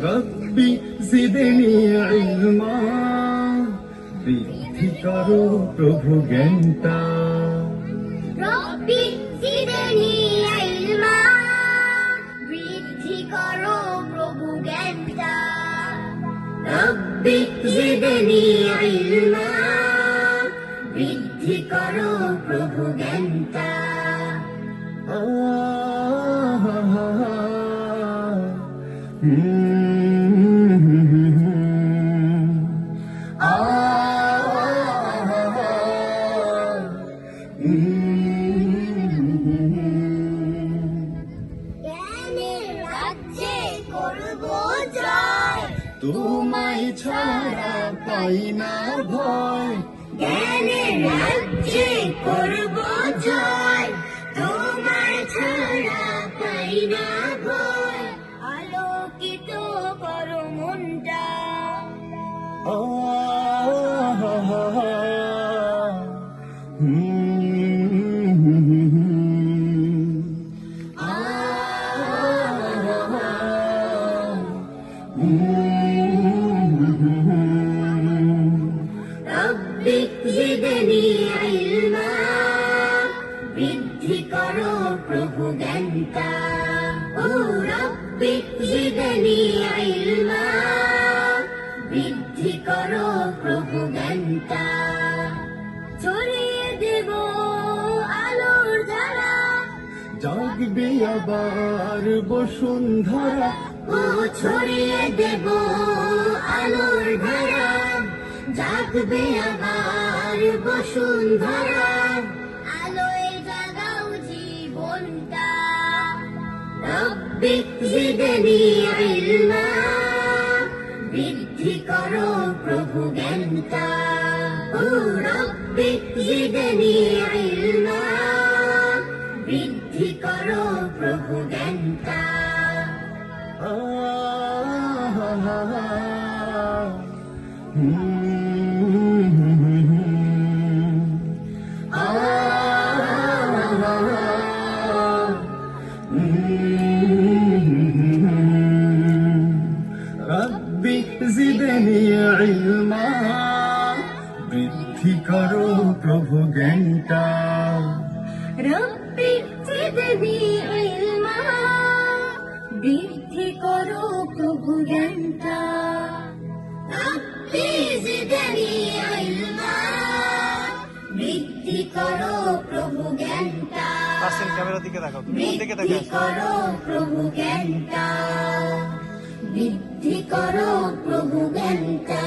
রব্বি জিদনি ইলমা, বৃদ্ধি করো প্রভু জ্ঞানটা। রব্বি জিদনি ইলমা, বৃদ্ধি করো প্রভু জ্ঞানটা। রব্বি জিদনি ইলমা, বৃদ্ধি করো প্রভু জ্ঞানটা। জ্ঞানের রাজ্যে করব জয়, তোমায় ছাড়া পাই না ভয়। জ্ঞানের রাজ্যে করব জয়, তোমার ছাড়া পাই না ভয়। আলোকিত করো মনটা, রব্বি জিদনি ইলমা, বৃদ্ধি করো প্রভু জ্ঞানটা। ও রব্বি জিদনি ইলমা, বৃদ্ধি করো প্রভু জ্ঞানটা। ছড়িয়ে দেব আলোর ধারা, জাগবে আবার বসুন্ধরা। ও ছড়িয়ে দেব আলোর ধারা, জাগবে আবার বসুন্ধরা। আলোয় জাগাও জীবনটা। রব্বি জিদনি ইলমা, বৃদ্ধি করো প্রভু জ্ঞানটা। ও রব্বি জিদনি ইলমা, বৃদ্ধি করো প্রভু জ্ঞানটা। রব্বি জিদনি ইলমা, বৃদ্ধি করো প্রভু জ্ঞানটা। রব্বি জিদনি ইলমা, বৃদ্ধি করো প্রভু জ্ঞানটা। রব্বি জিদনি ইলমা, বৃদ্ধি করো প্রভু জ্ঞানটা। আসেন ক্যামেরার দিকে তাকাও, কোন দিকে বৃদ্ধি তাকাও? করো প্রভু জ্ঞানটা, বৃদ্ধি করো প্রভু জ্ঞানটা।